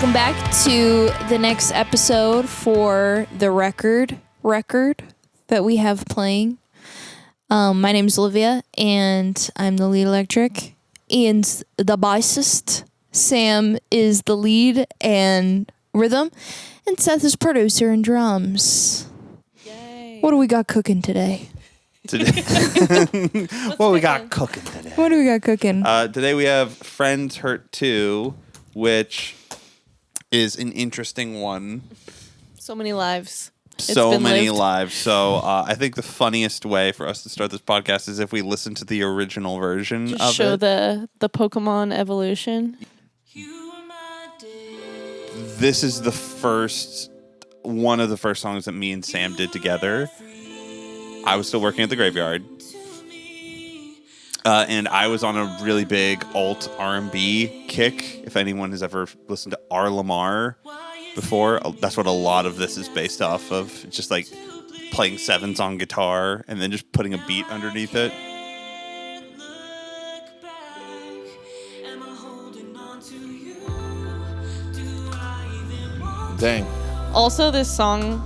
welcome back to the next episode for the record that we have playing. My name is Olivia, and I'm the lead electric. Ian's the bassist. Sam is the lead and rhythm, and Seth is producer and drums. Yay. What do we got cooking today? What we got cooking today? What do we got cooking? Today we have Friends Hurt 2, which is an interesting one. So many lives. So many lives. So I think the funniest way for us to start this podcast is if we listen to the original version Just of show it. the Pokemon evolution. This is one of the first songs that me and Sam did together. I was still working at the graveyard. And I was on a really big alt R&B kick. If anyone has ever listened to R. Lamar before, that's what a lot of this is based off of. It's just like playing sevens on guitar and then just putting a beat underneath it. Dang. Also, this song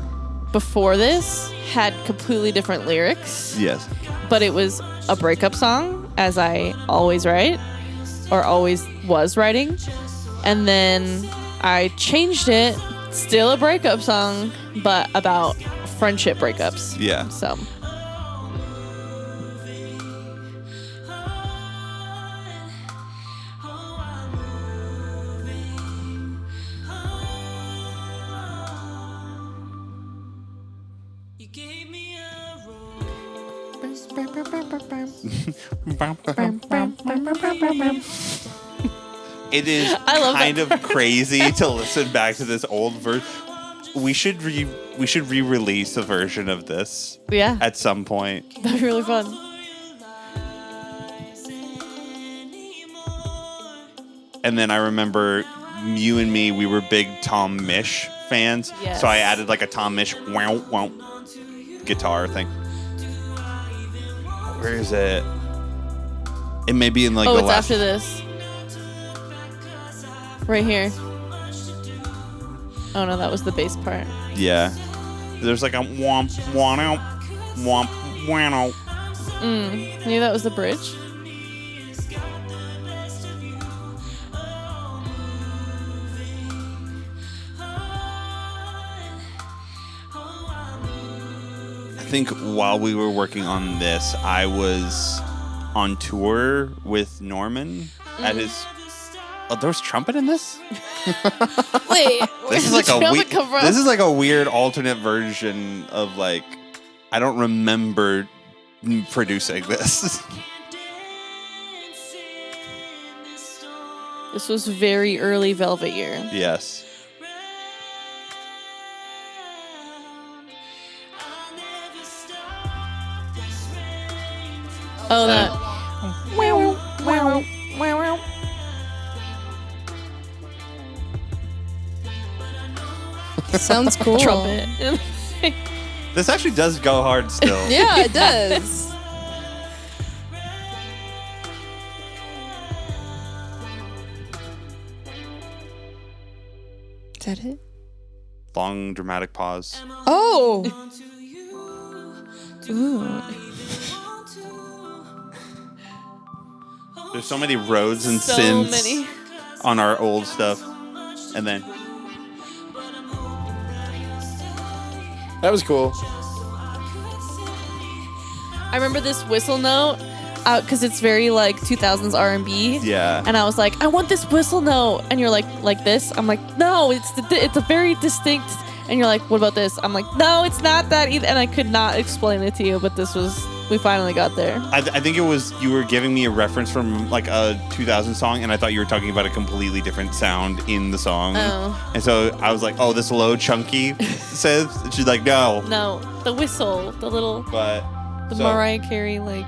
before this had completely different lyrics, Yes. but it was a breakup song, as I always write, or always was writing. And then I changed it, still a breakup song, but about friendship breakups. Yeah. So, It is I love kind of crazy to listen back to this old version. We should re-release a version of this yeah, at some point. that'd be really fun. And then I remember you and me, we were big Tom Misch fans. Yes. So I added like a Tom Misch wow wow guitar thing. Where is it? It may be in like Oh, the it's last. after this. Right here. Oh no, that was the bass part. Yeah. There's like a womp womp womp womp. Maybe that was the bridge. I think while we were working on this, I was on tour with Norman at his. Oh, there was trumpet in this. Wait, This is like This is like a weird alternate version of like. I don't remember producing this. This was very early Velvet Year. Yes. Oh, that. Sounds cool. Trumpet. This actually does go hard still. Yeah, it does. Is that it? Long dramatic pause. Oh. Ooh. There's so many roads and So synths many. on our old stuff, and then That was cool. I remember this whistle note because it's very like 2000s R&B. yeah. And I was like, I want this whistle note. And you're like this? I'm like, no, it's a very distinct. And you're like, what about this? I'm like, no, it's not that either. And I could not explain it to you, but we finally got there. I think it was you were giving me a reference from like a 2000 song, and I thought you were talking about a completely different sound in the song. Oh. And so I was like, "Oh, this low chunky says." And she's like, "No." No, the whistle, the little, But the so Mariah Carey, like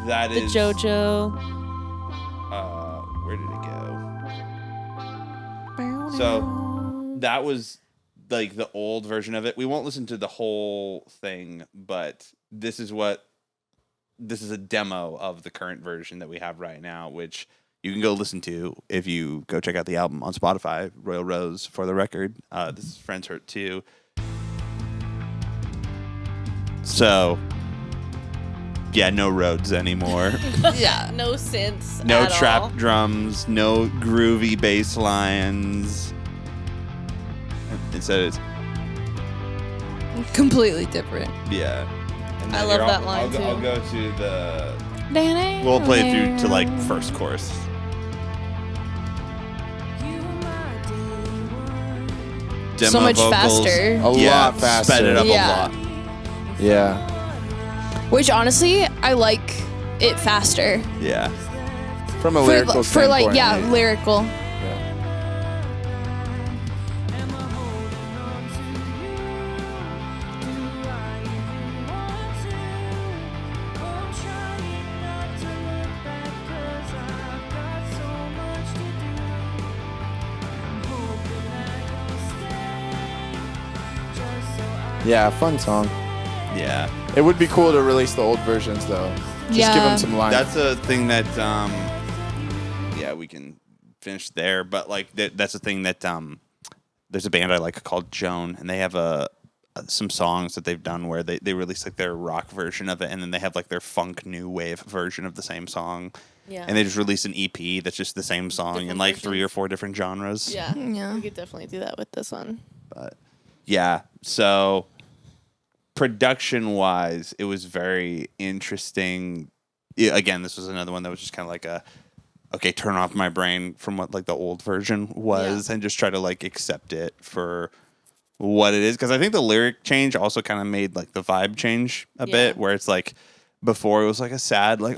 that the is JoJo. Where did it go? So that was like the old version of it. We won't listen to the whole thing, but this is a demo of the current version that we have right now, which you can go listen to if you go check out the album on Spotify, Royal Rose, For the Record. This is Friends Hurt Too. So, yeah, no Rhodes anymore. Yeah. No synths. No at trap all. drums, no groovy bass lines. Instead, it's Completely different. yeah. And I then love here, that line, too. I'll go to the. We'll play it through to like first chorus. So Demo much vocals, faster. A lot faster. Sped it up Yeah. a lot. Yeah. Which honestly, I like it faster. Yeah. From a lyrical For like, standpoint. yeah, lyrical. Yeah. Yeah, fun song. Yeah. It would be cool to release the old versions though. Just Yeah. give them some lines. That's a thing that yeah, we can finish there, but like that's a thing that there's a band I like called Joan, and they have some songs that they've done where they release like their rock version of it, and then they have like their funk new wave version of the same song. Yeah. And they just release an EP that's just the same song in Different like versions. 3 or 4 different genres. Yeah. Yeah. We could definitely do that with this one. But yeah, so production wise, it was very interesting. Yeah, again, this was another one that was just kind of like okay, turn off my brain from what like the old version was and just try to like accept it for what it is. Because I think the lyric change also kind of made like the vibe change a bit, where it's like before it was like a sad like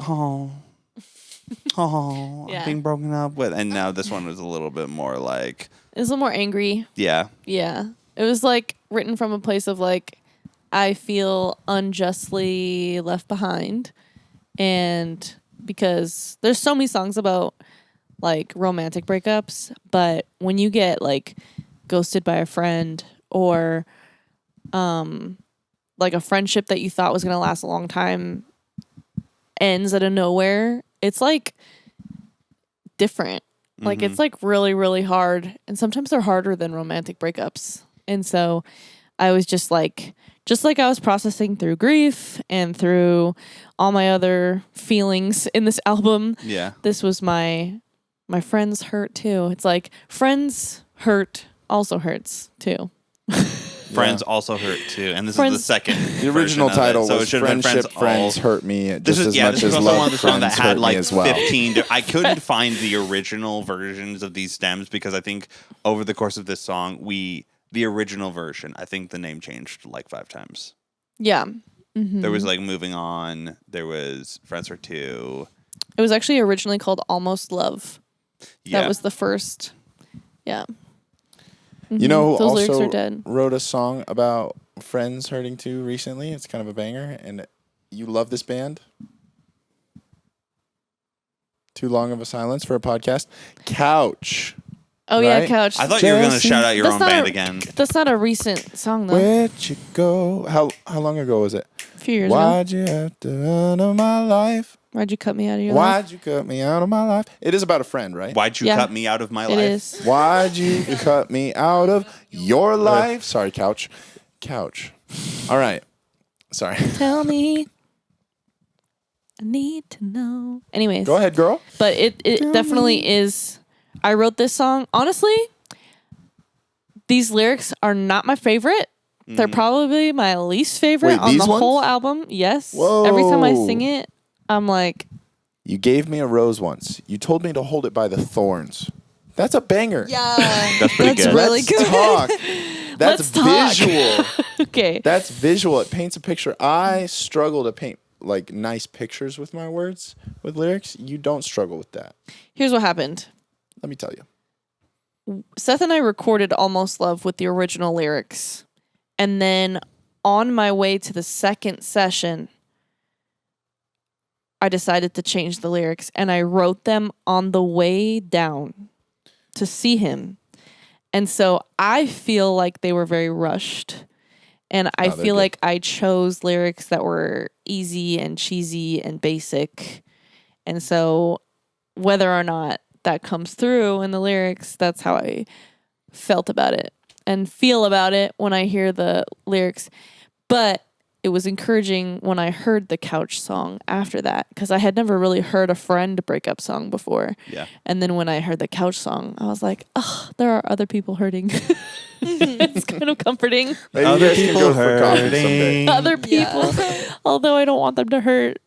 Yeah. being broken up with, and now this one was a little bit more like It was a little more angry. yeah. Yeah. It was like written from a place of like, I feel unjustly left behind. And because there's so many songs about like romantic breakups, but when you get like ghosted by a friend or like a friendship that you thought was going to last a long time ends out of nowhere, it's like different. Like it's like really, really hard. And sometimes they're harder than romantic breakups. And so I was just like I was processing through grief and through all my other feelings in this album. Yeah. This was my friends hurt too. It's like friends hurt also hurts too. Friends also hurt too, and this Friends- is the second. The original version of title it, so it was should have been Friendship Friends All. Hurt Me This just is as yeah. much This as is also one Love of the songs that Friends had Hurt like Me as well. 15. I couldn't find the original versions of these stems because I think over the course of this song, the original version, I think the name changed like 5 times. Yeah. There was like Moving On. There was Friends Hurt Too. It was actually originally called Almost Love. Yeah. That was the first. Yeah. You know who Those lyrics also are dead. wrote a song about friends hurting too recently? It's kind of a banger, and you love this band. Too long of a silence for a podcast. Couch. Oh yeah, Right? Couch. I thought you were going to Jesse. shout out your That's own not band a- again. That's not a recent song though. Where'd you go? How long ago was it? A few years ago. Why'd you have to run out of my life? Why'd you cut me out of your life? Why'd you cut me out of my life? It is about a friend, right? Why'd you Yeah. cut me out of my It life? is. Why'd you cut me out of your life? Sorry, Couch. Couch. All right. Sorry. Tell me. I need to know. Anyways. Go ahead, girl. But it definitely is. I wrote this song. Honestly, these lyrics are not my favorite. They're probably my least favorite Wait, on these the whole ones? album. Yes. Every time I Whoa. sing it, I'm like, You gave me a rose once. You told me to hold it by the thorns. That's a banger. Yeah. That's pretty That's good. really Let's good. talk. That's Let's talk. visual. okay. That's visual. It paints a picture. I struggle to paint like nice pictures with my words, with lyrics. You don't struggle with that. Here's what happened. Let me tell you. Seth and I recorded Almost Love with the original lyrics. And then on my way to the second session, I decided to change the lyrics and I wrote them on the way down to see him. And so I feel like they were very rushed. And I they're feel good. like I chose lyrics that were easy and cheesy and basic. And so whether or not that comes through in the lyrics, that's how I felt about it and feel about it when I hear the lyrics. But it was encouraging when I heard the couch song after that, because I had never really heard a friend breakup song before. Yeah. And then when I heard the couch song, I was like, oh, there are other people hurting. It's kind of comforting. Maybe Other you guys can people go for coffee someday. hurting. Other people, although I don't want them to hurt.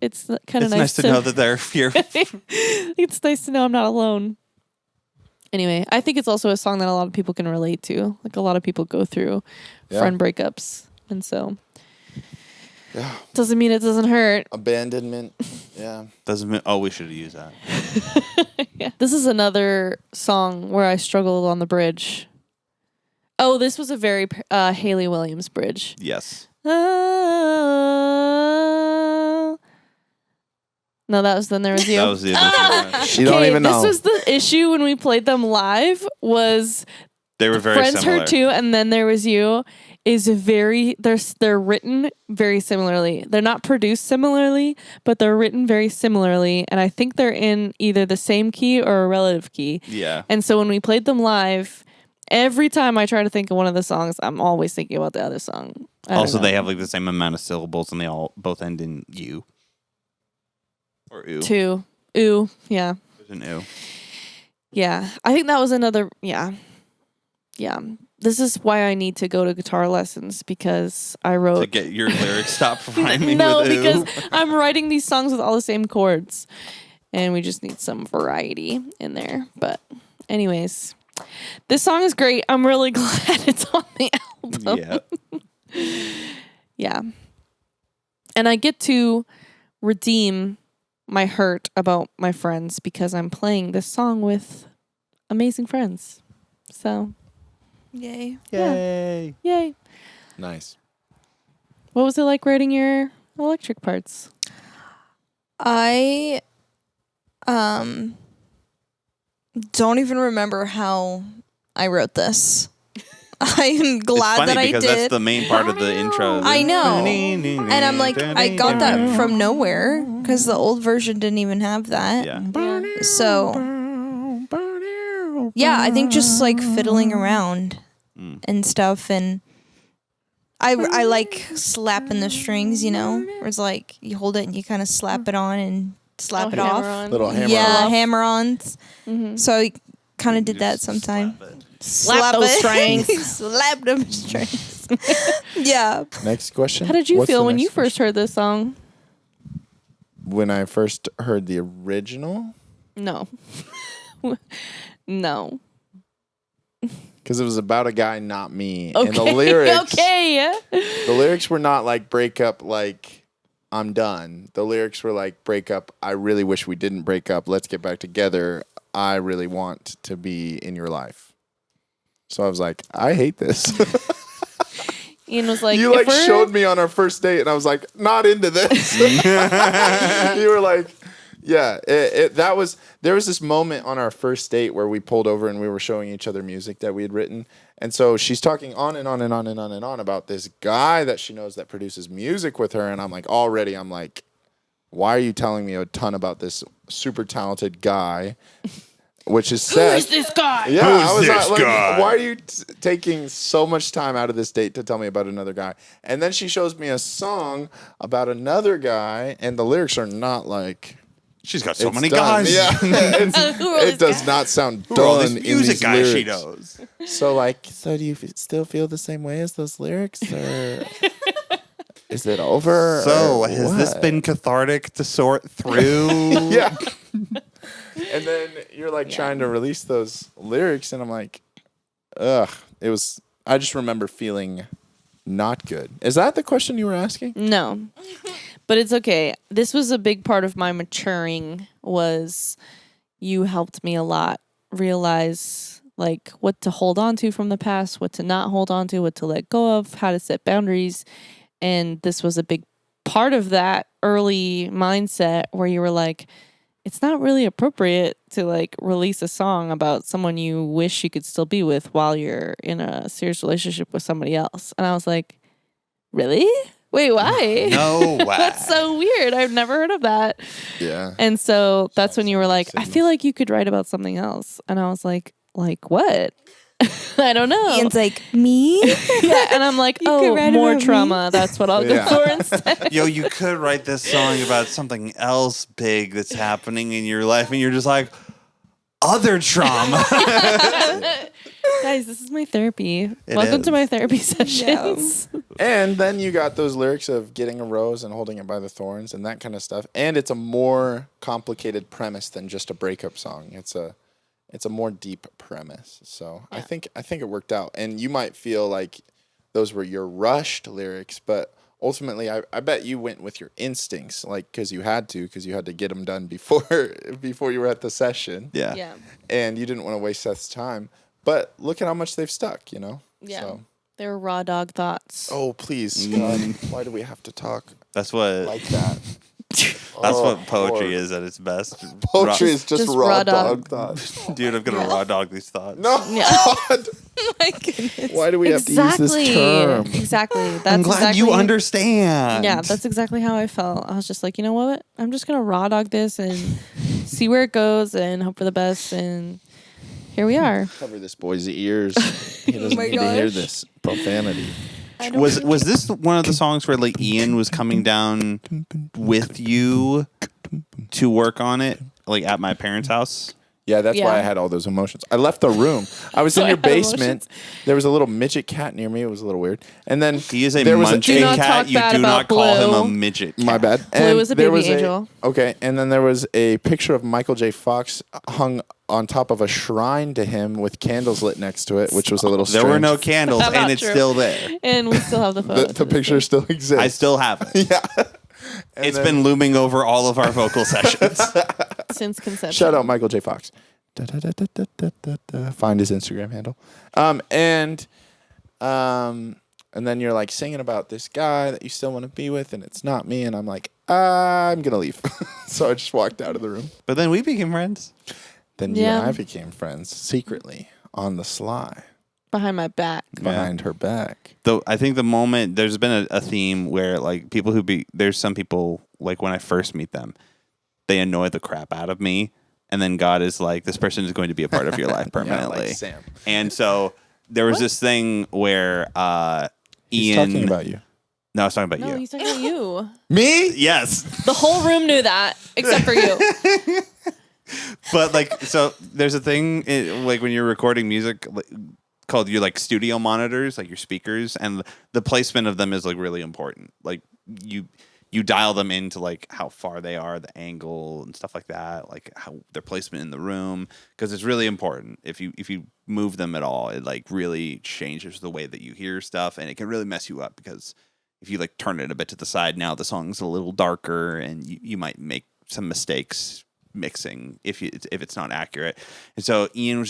It's kind of It's nice to know that they're here. It's nice to know I'm not alone. Anyway, I think it's also a song that a lot of people can relate to. Like a lot of people go through friend breakups. And so doesn't mean it doesn't hurt. Abandonment. Yeah. Doesn't mean, we should have used that. Yeah. This is another song where I struggled on the bridge. Oh, this was a very Hayley Williams bridge. Yes. Oh. No, that was Then There Was You. That was the other She don't even know. This was the issue when we played them live was They were very Friends similar. Heard Too and Then There Was You is they're written very similarly. They're not produced similarly, but they're written very similarly, and I think they're in either the same key or a relative key. Yeah. And so when we played them live, every time I try to think of one of the songs, I'm always thinking about the other song. I don't Also, know. they have like the same amount of syllables, and they all both end in U or oo. Two. Ooh, yeah. There's an oo. Yeah. I think that was another, yeah. This is why I need to go to guitar lessons, because I wrote... To get your lyrics stopped rhyming No, with oo. because I'm writing these songs with all the same chords. And we just need some variety in there. But anyways, this song is great. I'm really glad it's on the album. Yeah. Yeah. And I get to redeem my hurt about my friends because I'm playing this song with amazing friends. So, Yay. Yay. yay. Nice. What was it like writing your electric parts? I don't even remember how I wrote this. I'm It's glad funny that I because did. that's the main part of the intro. I know. And I'm like, I got that from nowhere because the old version didn't even have that. Yeah. So, yeah, I think just like fiddling around and stuff. And I like slapping the strings, you know, where it's like you hold it and you kind of slap it on and slap it off. Little hammer Yeah, off. hammer-ons. Mm-hmm. So I kind of did that Just sometime. slap it. Slap those strings. Slap them strings. Yeah. Next question. How did you What's feel the when next you first question? heard this song? When I first heard the original, No. No. because it was about a guy, not me, Okay. and the lyrics. Okay. The lyrics were not like break up, like I'm done. The lyrics were like break up. I really wish we didn't break up. Let's get back together. I really want to be in your life. So I was like, I hate this. Ian was like, You if we're- showed me on our first date, and I was like, not into this. You were like, yeah. There was this moment on our first date where we pulled over and we were showing each other music that we had written, and so she's talking on and on and on and on and on about this guy that she knows that produces music with her, and I'm like, why are you telling me a ton about this super talented guy? Which is sad. Who is this guy? Yeah, Who's I was this like, guy? why are you taking so much time out of this date to tell me about another guy? And then she shows me a song about another guy, and the lyrics are not like She's got so it's many done. guys. Yeah, Who are it these does not sound Who are all done these in music these guys she lyrics. knows? So do you still feel the same way as those lyrics, or is it over? So or has this what? been cathartic to sort through? Yeah. And then you're like trying to release those lyrics, and I'm like, ugh. I just remember feeling not good. Is that the question you were asking? No. But it's okay. This was a big part of my maturing, was you helped me a lot realize like what to hold on to from the past, what to not hold on to, what to let go of, how to set boundaries. And this was a big part of that early mindset where you were like, it's not really appropriate to like release a song about someone you wish you could still be with while you're in a serious relationship with somebody else. And I was like, really? Wait, why? No way. That's so weird. I've never heard of that. Yeah. And so that's when you were like, I Signals. feel like you could write about something else. And I was like what? I don't know. Ian's like, me? Yeah, and I'm like, could oh, write more about me? trauma. That's what I'll Yeah. go for instead. Yo, you could write this song about something else big that's happening in your life, and you're just like, other trauma. Guys, this is my therapy. Welcome to is. my therapy sessions. And then you got those lyrics of getting a rose and holding it by the thorns and that kind of stuff. And it's a more complicated premise than just a breakup song. It's a more deep premise. So I think it worked out. And you might feel like those were your rushed lyrics, but ultimately I bet you went with your instincts, like because you had to get them done before you were at the session. Yeah. Yeah. And you didn't want to waste Seth's time. But look at how much they've stuck, you know? Yeah. So, They were raw dog thoughts. oh, please, God, why do we have to talk That's what like that? that's what poetry is at its best. Poetry is just Just raw, raw dog dog. thoughts. Dude, I'm gonna raw dog these thoughts. No, Yeah. God. My goodness. Why do we have to use this term? Exactly. That's I'm glad exactly, you understand. Yeah, that's exactly how I felt. I was just like, you know what? I'm just gonna raw dog this and see where it goes and hope for the best. And here we are. Cover this boy's ears. He doesn't my need to hear gosh. this profanity. Was this one of the songs where like Ian was coming down with you to work on it, like at my parents' house? Yeah, that's why Yeah. I had all those emotions. I left the room. I was in I your had basement. emotions. There was a little midget cat near me. It was a little weird. And then He is a there was munching Do not cat. talk You bad do not about call him a Blue. midget. My cat. bad. Blue And was a there baby angel. Okay, and then there was a picture of Michael J. Fox hung on top of a shrine to him with candles lit next to it, which was a little There strange. were no candles, Not and it's true. still there. And we still have the photo. The picture still exists. I still have it. yeah. And It's then- been looming over all of our vocal sessions. Since conception. Shout out Michael J. Fox. Find his Instagram handle. And then you're like singing about this guy that you still want to be with, and it's not me. And I'm like, I'm gonna leave. So I just walked out of the room. But then we became friends. Then you Yeah. and I became friends secretly on the sly Behind my back. behind her back. Though I think the moment there's been a theme where like people there's some people like when I first meet them, they annoy the crap out of me, and then God is like, this person is going to be a part of your life Yeah, permanently. like Sam. And so there was this thing where He's Ian. talking about you. No, I was talking about No, you. he's talking about you. Me? Yes. The whole room knew that, except for you. But like, so there's a thing like when you're recording music called your like studio monitors, like your speakers, and the placement of them is like really important. Like you dial them into like how far they are, the angle and stuff like that, like how their placement in the room, because it's really important. If you move them at all, it like really changes the way that you hear stuff, and it can really mess you up because if you like turn it a bit to the side, now the song's a little darker, and you might make some mistakes mixing if it's not accurate. And so Ian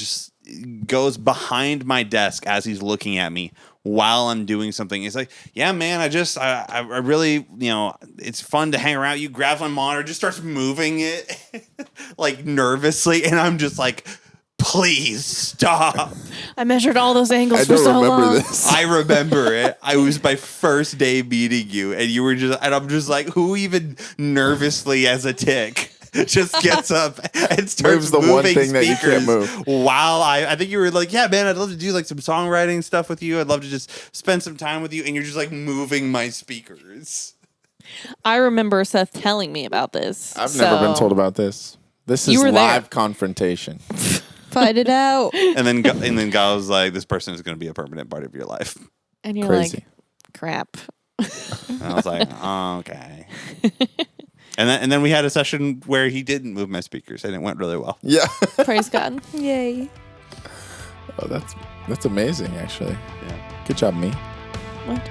goes behind my desk as he's looking at me while I'm doing something. He's like, yeah, man, I really, it's fun to hang around. You grab my monitor, just starts moving it like nervously. And I'm just like, please stop. I measured all those angles I for don't so remember long. this. I remember it. I was my first day meeting you, and and I'm just like, who even nervously as a tick just gets up and starts Moves the moving one thing that you can't speakers move. while I think you were like, yeah, man, I'd love to do like some songwriting stuff with you. I'd love to just spend some time with you, and you're just like moving my speakers. I remember Seth telling me about this. I've never been told about this. This is You were there. live confrontation. Fight it out. And then God was like, this person is going to be a permanent part of your life. And you're Crazy. like, crap. And I was like, oh, okay. And then we had a session where he didn't move my speakers, and it went really well. Yeah. Praise God. Yay. Oh, that's amazing, actually. Yeah. Good job, me. What?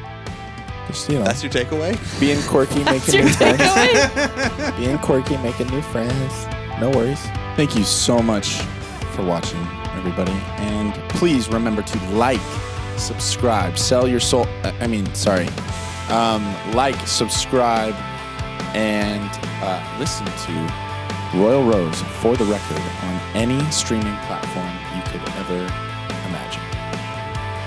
Just, That's your takeaway? being quirky, making Your new friends. takeaway? Being quirky, making new friends. No worries. Thank you so much for watching, everybody. And please remember to like, subscribe, sell your soul. Like, subscribe, and listen to Royal Rose for the record on any streaming platform you could ever